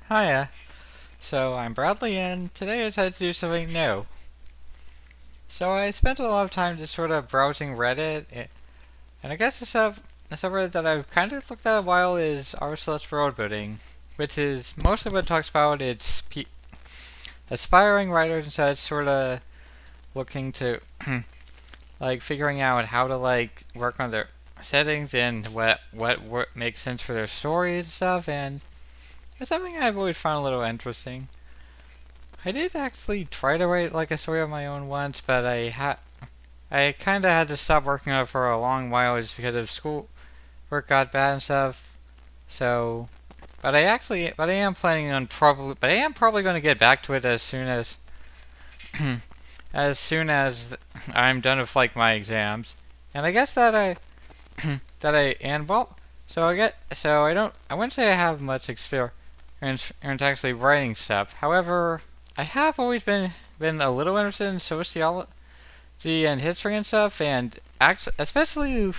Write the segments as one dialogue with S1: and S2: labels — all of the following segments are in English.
S1: Hiya. So I'm Bradley, and today I decided to do something new. So I spent a lot of time just sort of browsing Reddit, and I guess the subreddit that I've kind of looked at a while is r/worldbuilding, which is mostly what it talks about. It's aspiring writers and such sort of looking to like figuring out how to like work on their settings and what makes sense for their stories and stuff, and it's something I've always found a little interesting. I did actually try to write like a story of my own once, but I kind of had to stop working on it for a long while just because of school work got bad and stuff. So, but I am planning on but I am probably going to get back to it as soon as as soon as I'm done with like my exams. And I guess that that I and well, I wouldn't say I have much experience in actually writing stuff. However, I have always been a little interested in sociology and history and stuff, and especially,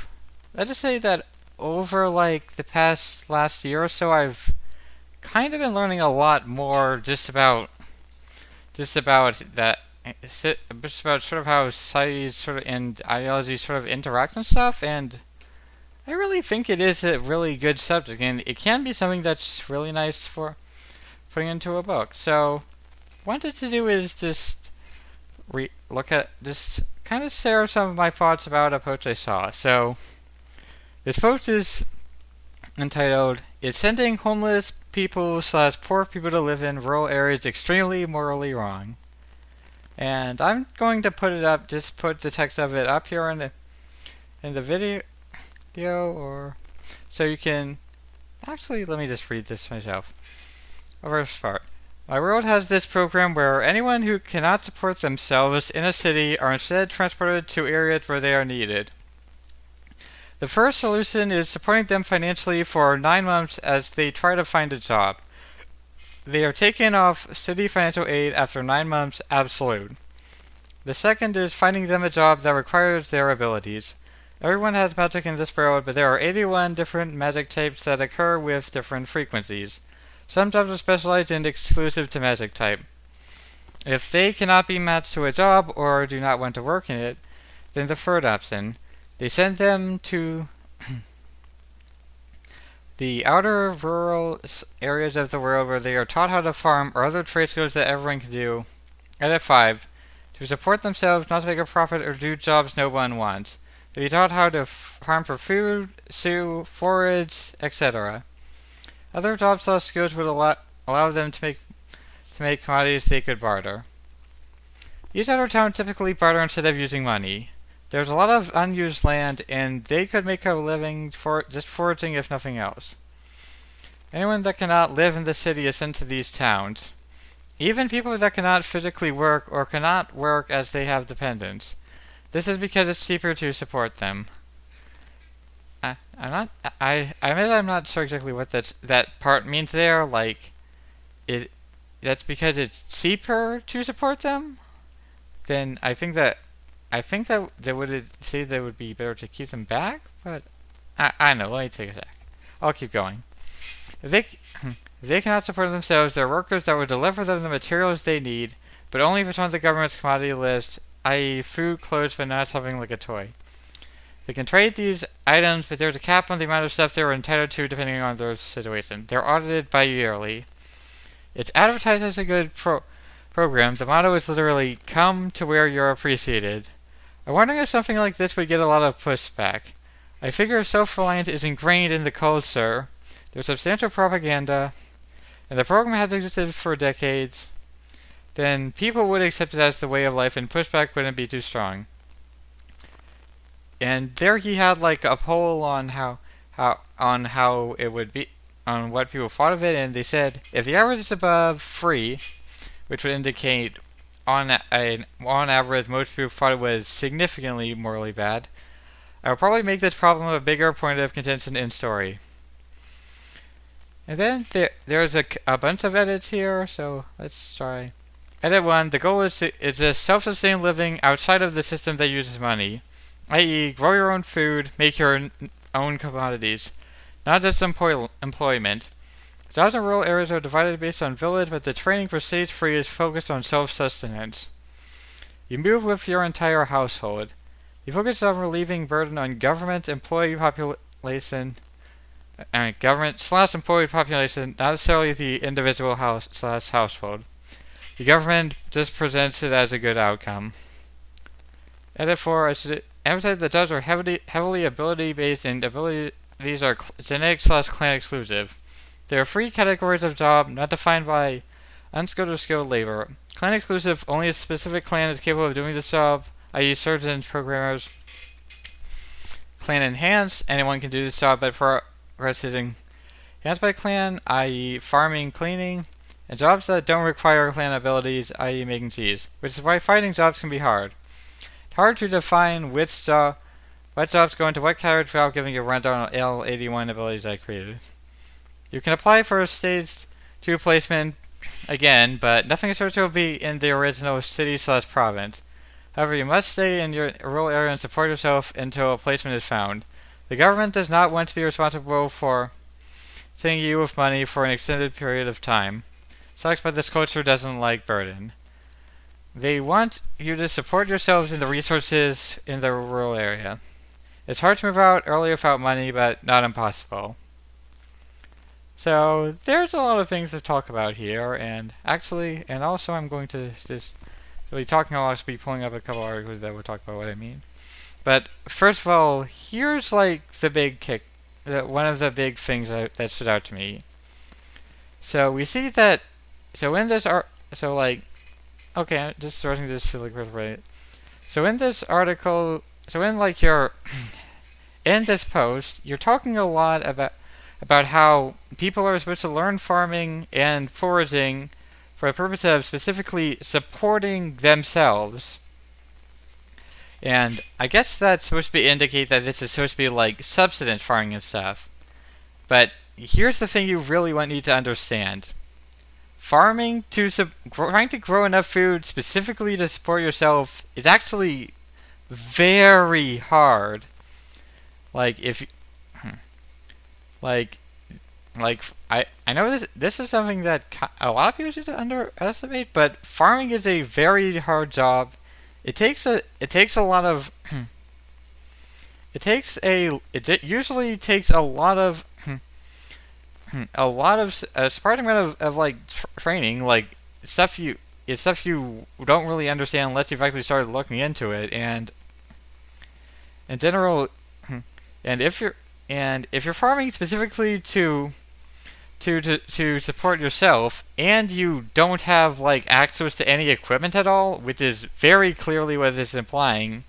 S1: let's just say that over like the past last year or so, I've kind of been learning a lot more just about that, just about sort of how societies sort of and ideologies sort of interact and stuff, and I really think it is a really good subject, and it can be something that's really nice for putting into a book. So, wanted to do is just look at just kind of share some of my thoughts about a post I saw. So this post is entitled "Is Sending Homeless People / Poor People to Live in Rural Areas Extremely Morally Wrong?" And I'm going to put it up, just put the text of it up here in the video, or so you can actually let me just read this myself. First part. My world has this program where anyone who cannot support themselves in a city are instead transported to areas where they are needed. The first solution is supporting them financially for 9 months as they try to find a job. They are taken off city financial aid after 9 months absolute. The second is finding them a job that requires their abilities. Everyone has magic in this world, but there are 81 different magic types that occur with different frequencies. Some jobs are specialized and exclusive to magic type. If they cannot be matched to a job or do not want to work in it, then the third option. They send them to the outer rural areas of the world where they are taught how to farm or other trade skills that everyone can do. Edit 5. To support themselves, not to make a profit or do jobs no one wants. They be taught how to farm for food, sew, forage, etc. Other jobs / skills would allow them to make commodities they could barter. Each other town typically barter instead of using money. There's a lot of unused land, and they could make a living just foraging if nothing else. Anyone that cannot live in the city is sent to these towns. Even people that cannot physically work or cannot work as they have dependents. This is because it's cheaper to support them. I admit I'm not sure exactly what that part means there. Like, that's because it's cheaper to support them. Then I think that they would say that it would be better to keep them back. But I don't know. Let me take a sec. I'll keep going. If they cannot support themselves, there are workers that will deliver them the materials they need, but only if it's on the government's commodity list, i.e. food, clothes, but not something like a toy. They can trade these items, but there's a cap on the amount of stuff they are entitled to depending on their situation. They're audited bi-yearly. It's advertised as a good program. The motto is literally, "Come to where you're appreciated." I'm wondering if something like this would get a lot of pushback. I figure self-reliance is ingrained in the culture. There's substantial propaganda, and the program has existed for decades. Then people would accept it as the way of life, and pushback wouldn't be too strong. And there he had like a poll on how it would be, on what people thought of it, and they said if the average is above 3, which would indicate on average most people thought it was significantly morally bad, I would probably make this problem a bigger point of contention in story. And then there's a bunch of edits here, so let's try. Edit 1. The goal is a self-sustained living outside of the system that uses money, i.e. grow your own food, make your own commodities, not just employment. Jobs in rural areas are divided based on village, but the training for stage 3 is focused on self-sustenance. You move with your entire household. You focus on relieving burden on government employee population, government/employee population, not necessarily the individual house/household. The government just presents it as a good outcome. Edit 4, I should emphasize that jobs are heavily ability-based and abilities are genetic/clan exclusive. There are 3 categories of job, not defined by unskilled or skilled labor. Clan exclusive, only a specific clan is capable of doing this job, i.e. surgeons, programmers. Clan enhanced, anyone can do this job, but progress is enhanced by clan, i.e. farming, cleaning, and jobs that don't require clan abilities, i.e. making cheese, which is why finding jobs can be hard. It's hard to define what jobs go into what category without giving you a rundown on L81 abilities I created. You can apply for a stage 2 placement again, but nothing is certain will be in the original city/province. However, you must stay in your rural area and support yourself until a placement is found. The government does not want to be responsible for sending you with money for an extended period of time. Sucks, but this culture doesn't like burden. They want you to support yourselves in the resources in the rural area. It's hard to move out early without money, but not impossible. So, there's a lot of things to talk about here, and also I'm going to just be talking a lot, be pulling up a couple articles that will talk about what I mean. But, first of all, here's like the big one of the big things that stood out to me. So, we see that, I'm just starting this to right. So in this article, in this post, you're talking a lot about how people are supposed to learn farming and foraging for the purpose of specifically supporting themselves. And I guess that's supposed to indicate that this is supposed to be like subsistence farming and stuff. But here's the thing you really need to understand. Trying to grow enough food specifically to support yourself is actually very hard. I know this is something that a lot of people should underestimate, but farming is a very hard job. It usually takes a lot of a surprising amount of training, stuff you don't really understand unless you've actually started looking into it, and in general, and if you're farming specifically to support yourself, and you don't have access to any equipment at all, which is very clearly what this is implying,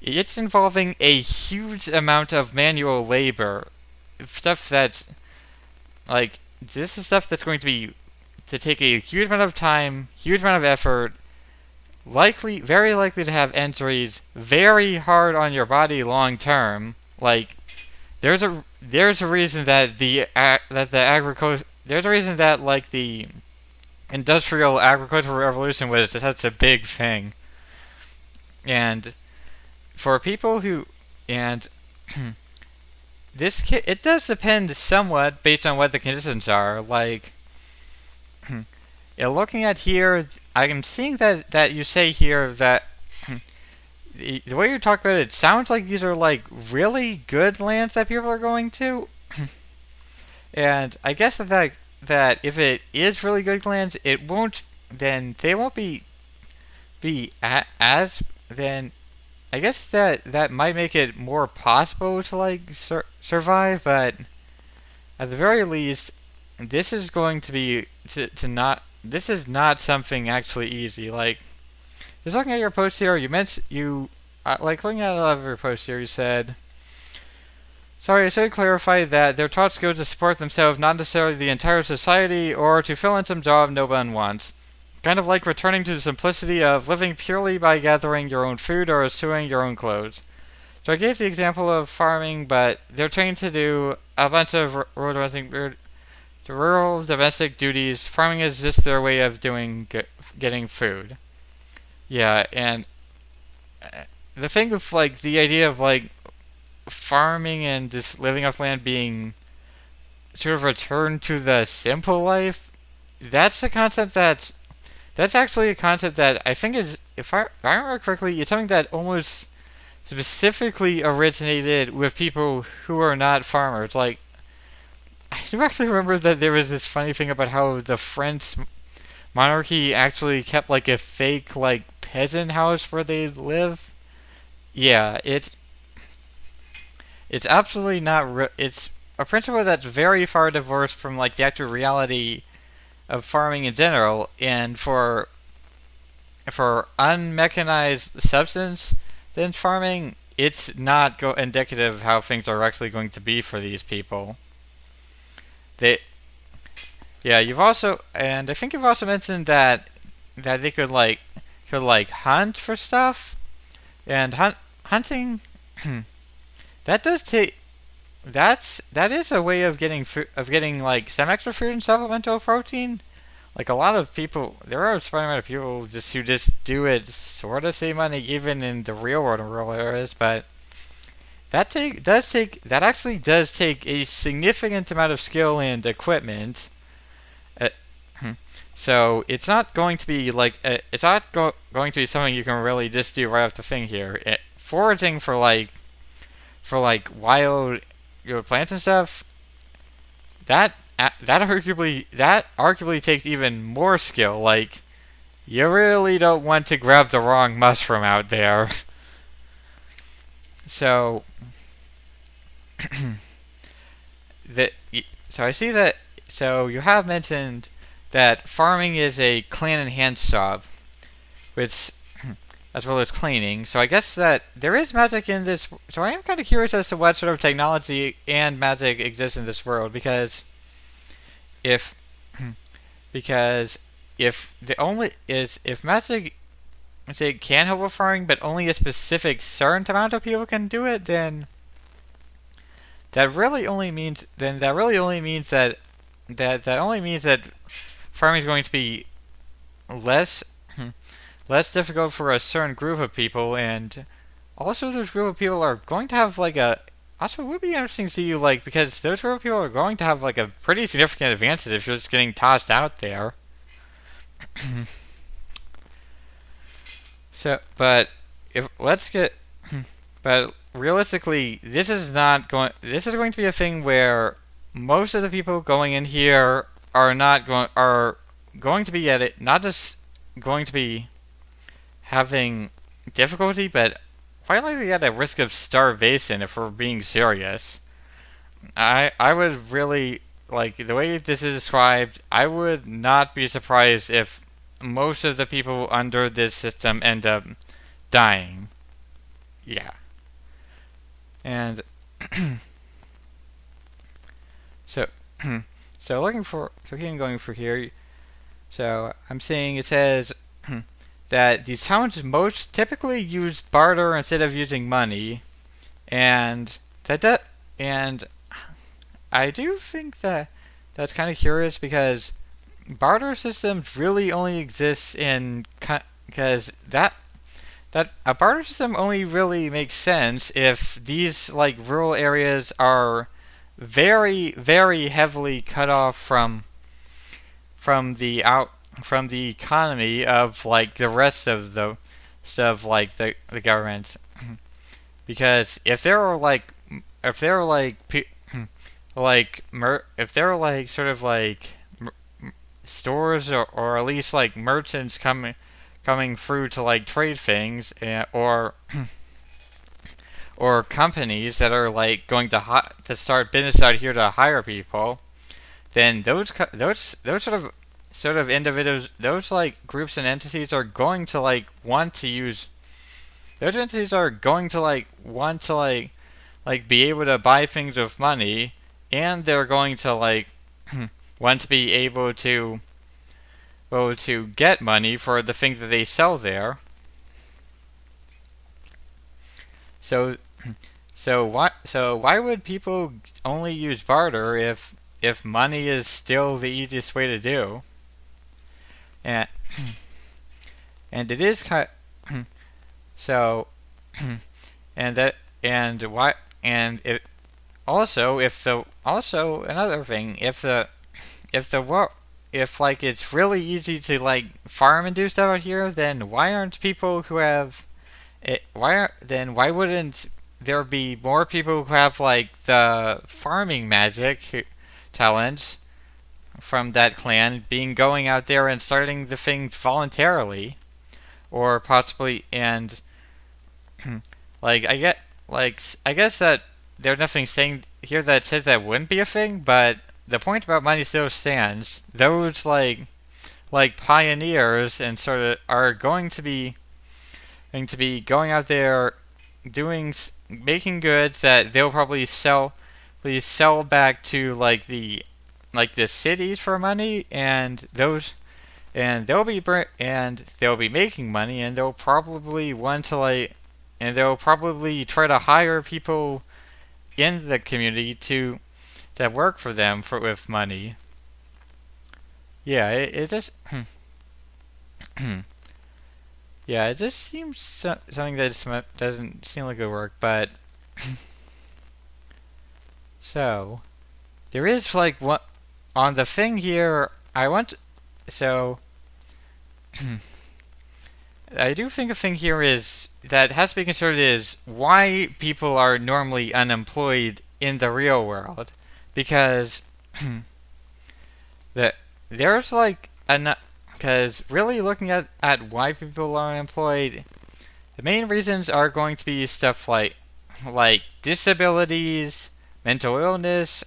S1: it's involving a huge amount of manual labor, stuff that's this is stuff that's going to take a huge amount of time, huge amount of effort, very likely to have injuries, very hard on your body long term. There's a reason that the industrial agricultural revolution was such a big thing, and for people who it does depend somewhat based on what the conditions are. Looking at here, I'm seeing that you say here that the way you talk about it sounds like these are really good lands that people are going to, and I guess that if it is really good lands, they won't be as then. I guess that might make it more possible to survive, but at the very least, this is going to be this is not something actually easy. Just looking at your post here, looking at a lot of your posts here, you said, sorry, I should clarify that they're taught skills to support themselves, not necessarily the entire society, or to fill in some job no one wants. Kind of like returning to the simplicity of living purely by gathering your own food or sewing your own clothes. So I gave the example of farming, but they're trained to do a bunch of rural domestic duties. Farming is just their way of getting food. Yeah, and the thing with the idea of farming and just living off land being sort of return to the simple life. That's a concept that's actually a concept that I think is, if I remember correctly, it's something that almost specifically originated with people who are not farmers. Like, I do actually remember that there was this funny thing about how the French monarchy actually kept like a fake like peasant house where they live. Yeah, it's absolutely not. It's a principle that's very far divorced from like the actual reality of farming in general, and for unmechanized substance then farming, it's not indicative of how things are actually going to be for these people. They, yeah, you've also, and I think you've also mentioned that they could like hunt for stuff, and hunting that does take that is a way of getting like some extra food and supplemental protein. Like a lot of people, there are a surprising amount of people who just do it sort of save money even in the real world in rural areas, but that actually does take a significant amount of skill and equipment. Uh, so it's not going to be like it's not going to be something you can really just do right off the thing here. Foraging for like wild plants and stuff, that arguably takes even more skill. Like you really don't want to grab the wrong mushroom out there. So that so I see that so you have mentioned that farming is a clan enhanced job, which as well as cleaning. So I guess that there is magic in this. So I am kind of curious as to what sort of technology and magic exists in this world if because if the only is if magic say can help with farming, but only a specific certain amount of people can do it, then that really only means that only means that farming is going to be less less difficult for a certain group of people, and also those group of people are going to have like a also it would be interesting to see like because those group of people are going to have like a pretty significant advantage if you're just getting tossed out there. So, but if let's get, but realistically, this is not going. This is going to be a thing where most of the people going in here are going to be at it. Not just going to be having difficulty, but quite likely at a risk of starvation if we're being serious. I would really like the way this is described. I would not be surprised if most of the people under this system end up dying. Yeah. And so so keeping going for here. So I'm seeing it says that these towns most typically use barter instead of using money, and and I do think that that's kind of curious because barter systems really only exist in because that a barter system only really makes sense if these like rural areas are very heavily cut off from the economy of like the rest of the stuff like the government. Because if there are like if there are like sort of like stores or at least like merchants coming through to like trade things, or companies that are like going to start business out here to hire people, then those sort of individuals, those like groups and entities are going to like want to use those entities are going to like want to like be able to buy things with money, and they're going to like want to be able to get money for the things that they sell there. So why would people only use barter if money is still the easiest way to do? And and it is kind so and that and why and it also another thing, if the wo- if like it's really easy to like farm and do stuff out here, then why aren't people who have it, why wouldn't there be more people who have like the farming talents from that clan being going out there and starting the things voluntarily, or possibly and like I guess that there's nothing saying here that says that wouldn't be a thing, but the point about money still stands. Those like pioneers and sort of are going to be going out there doing making goods that they'll probably sell back to like the cities for money, and those and they'll be making money, and they'll probably want to and they'll probably try to hire people in the community to work for them for with money. Yeah, it just yeah, it just seems something that doesn't seem like it would work. But so there is like what on the thing here. So I do think a thing here is that has to be considered is why people are normally unemployed in the real world, because that there's like an because really looking at why people are unemployed, the main reasons are going to be stuff like disabilities, mental illness,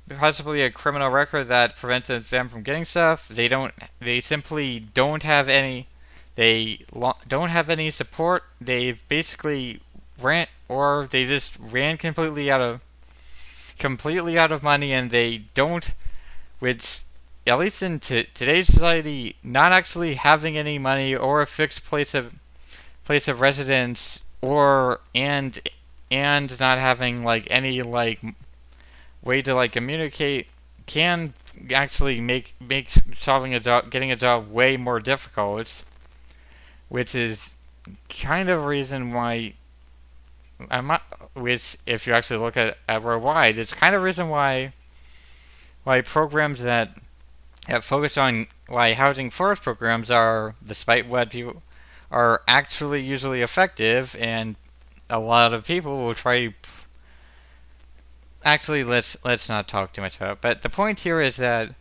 S1: possibly a criminal record that prevents them from getting stuff. They simply don't have any. Don't have any support. They've basically they just ran completely out of money, and they don't, which at least in today's society, not actually having any money or a fixed place of residence, or and not having like any like way to like communicate can actually make solving a job, getting a job way more difficult, which is kind of reason why I'm not, which if you actually look at worldwide, it's kind of reason why programs that focus on why housing first programs are, despite what people are actually usually effective, and a lot of people will try. Actually, let's not talk too much about it. But the point here is that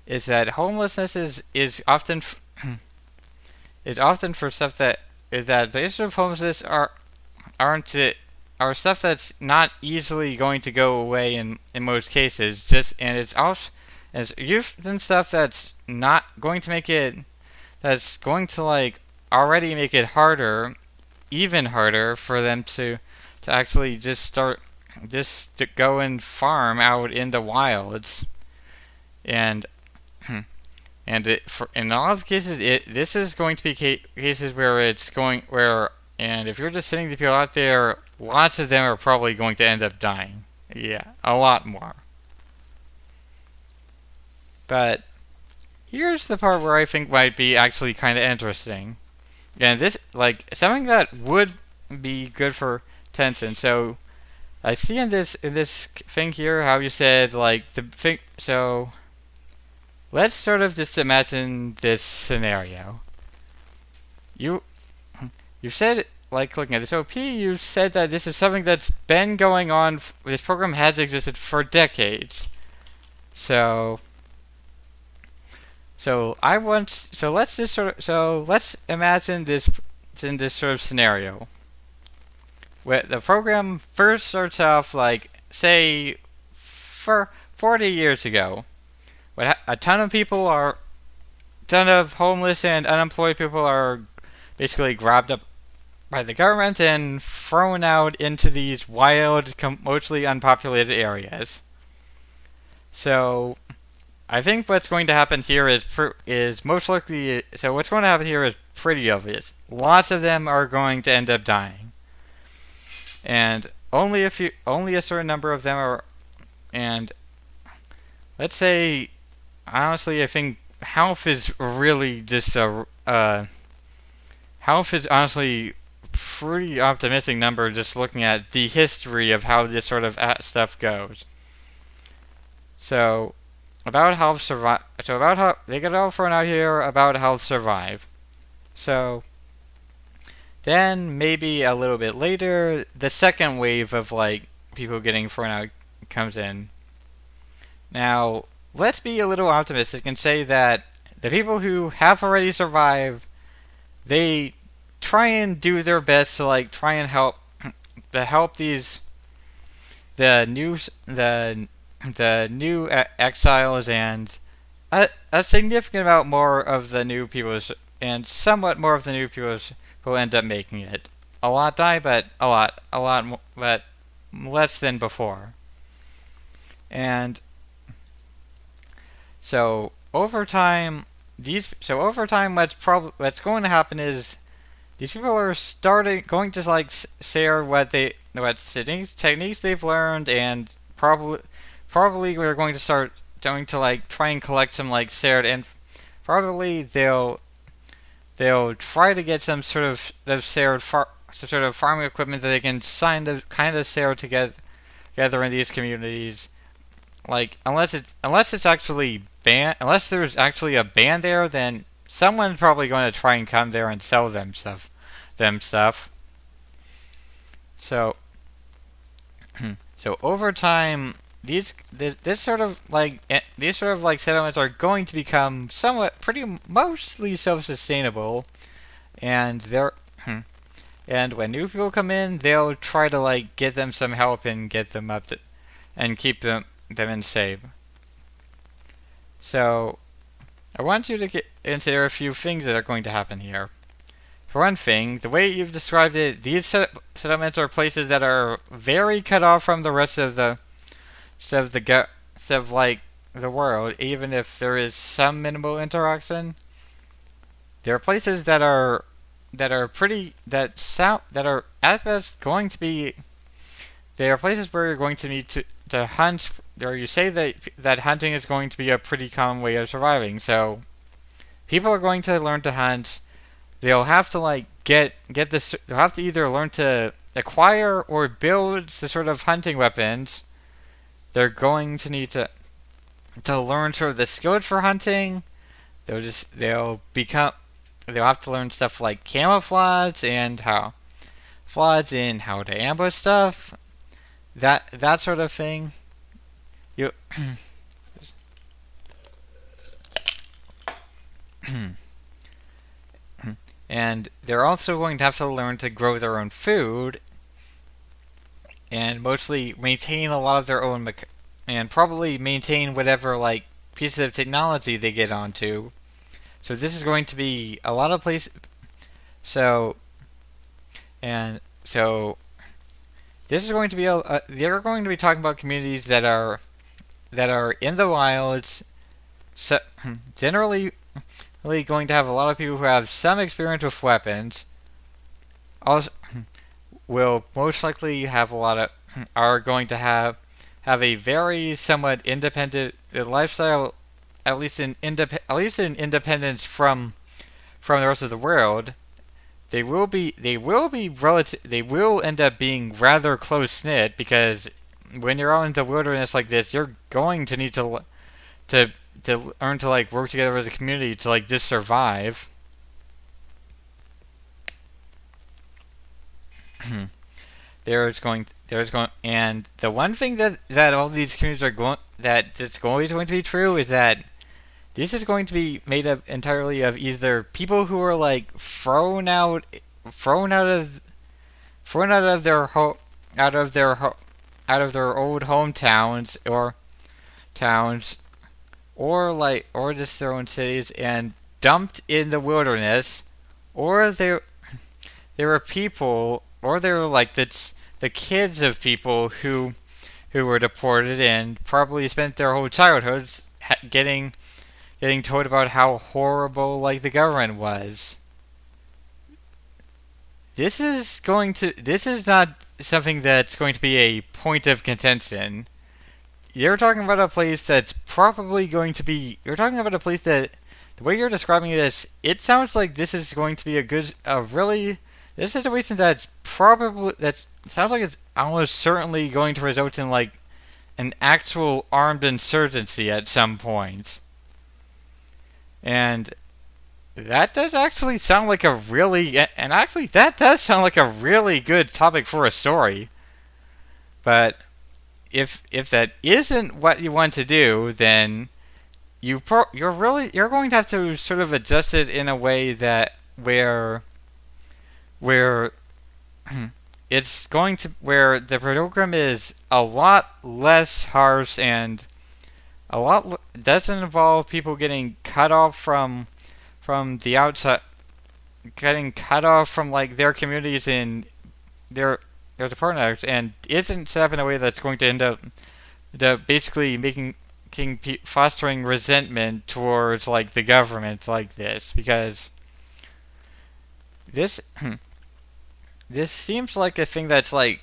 S1: homelessness is often is often for stuff that the issue of homelessness aren't are stuff that's not easily going to go away in most cases. Just and it's also it's often stuff that's not going to make it that's going to like already make it harder, even harder for them to actually just to go and farm out in the wilds, and in a lot of cases this is going to be cases where it's going where and if you're just sending the people out there, lots of them are probably going to end up dying. Yeah, a lot more. But here's the part where I think might be actually kind of interesting, and this like something that would be good for Tencent. So I see in this thing here how you said like the thing. So let's sort of just imagine this scenario. You you said like looking at this OP, you said that this is something that's been going on. This program has existed for decades. So let's imagine this in this sort of scenario. Where the program first starts off like say for 40 years ago, when a ton of homeless and unemployed people are basically grabbed up by the government and thrown out into these wild, mostly unpopulated areas. So I think what's going to happen here is most likely. So what's going to happen here is pretty obvious. Lots of them are going to end up dying, and only a certain number of them are. And let's say, honestly, I think health is really just health is honestly pretty optimistic number just looking at the history of how this sort of stuff goes. So, about how survive. So about how they get all thrown out here about how survive. So, then maybe a little bit later, the second wave of like people getting thrown out comes in. Now, let's be a little optimistic and say that the people who have already survived, they try and do their best to like try and help these the new exiles and a significant amount more of the new people and somewhat more of the new people who end up making it. A lot die, but a lot, but less than before. And so over time, what's going to happen is these people are going to like share what techniques they've learned, and probably we're going to start like try and collect some like shared, and probably they'll try to get some sort of shared some sort of farming equipment that they can kind of share together in these communities. Like unless it's actually banned, unless there's actually a ban there, then someone's probably going to try and come there and sell them stuff. So so over time, these sort of like settlements are going to become mostly self-sustainable, and and when new people come in, they'll try to like get them some help and get them and keep them in safe. So I want you to consider a few things that are going to happen here. For one thing, the way you've described it, these settlements are places that are very cut off from the rest of the world, even if there is some minimal interaction. There are places that are at best going to be. They are places where you're going to need to hunt, or you say that hunting is going to be a pretty common way of surviving. So people are going to learn to hunt. They'll have to like get this. They'll have to either learn to acquire or build the sort of hunting weapons. They're going to need to learn sort of the skills for hunting. They'll have to learn stuff like camouflage and how to ambush stuff. That sort of thing. You and they're also going to have to learn to grow their own food and mostly maintain a lot of their own and probably maintain whatever like pieces of technology they get onto. So this is going to be a lot of places. So this is going to be they're going to be talking about communities that are in the wilds. So generally really going to have a lot of people who have some experience with weapons. Also, will most likely have are going to have a very somewhat independent lifestyle, at least in independence from the rest of the world. They will end up being rather close knit, because when you're out in the wilderness like this, you're going to need to learn to like work together as a community to like just survive. And the one thing that all these communities are that's always going to be true is that this is going to be made up entirely of either people who are like thrown out of their old hometowns or just their own cities and dumped in the wilderness, or there are people, or they're like the kids of people who were deported and probably spent their whole childhoods getting told about how horrible like the government was. This is not something that's going to be a point of contention. You're talking about a place that's probably going to be. You're talking about a place that, the way you're describing this, it sounds like this is going to be a really this situation that's probably that sounds like it's almost certainly going to result in like an actual armed insurgency at some point. And that does actually sound like a really and actually that does sound like a really good topic for a story. But if that isn't what you want to do, then you're going to have to sort of adjust it in a way that where it's going to where the program is a lot less harsh and doesn't involve people getting cut off from the outside, getting cut off from like their communities and their departments, and isn't set up in a way that's going to end up basically fostering resentment towards like the government like this, because this this seems like a thing that's like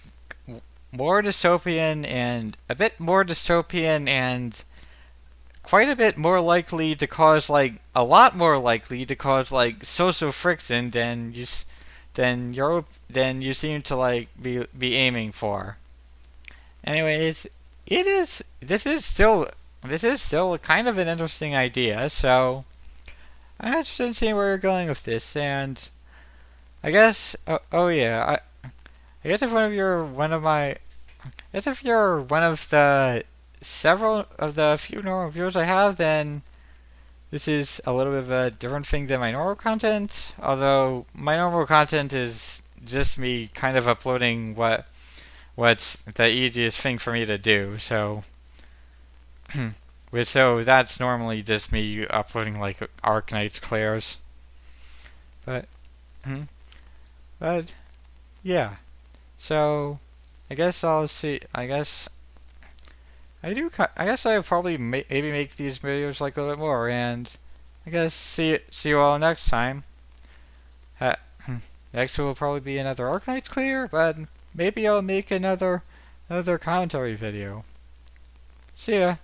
S1: more dystopian and a bit more dystopian and quite a bit more likely to cause like a lot more likely to cause like social friction than you seem to like be aiming for. Anyways, it is this is still kind of an interesting idea, so I'm interested in seeing where you're going with this. And I guess oh yeah, I guess if you're one of the several of the few normal viewers I have, then this is a little bit of a different thing than my normal content. Although my normal content is just me kind of uploading what's the easiest thing for me to do. So so that's normally just me uploading like Arknight's Clairs. But but yeah. So I guess I'll see. I guess I'll probably maybe make these videos like a little bit more, and I guess see you all next time. Ha Next will probably be another Arknight's Clear, but maybe I'll make another commentary video. See ya.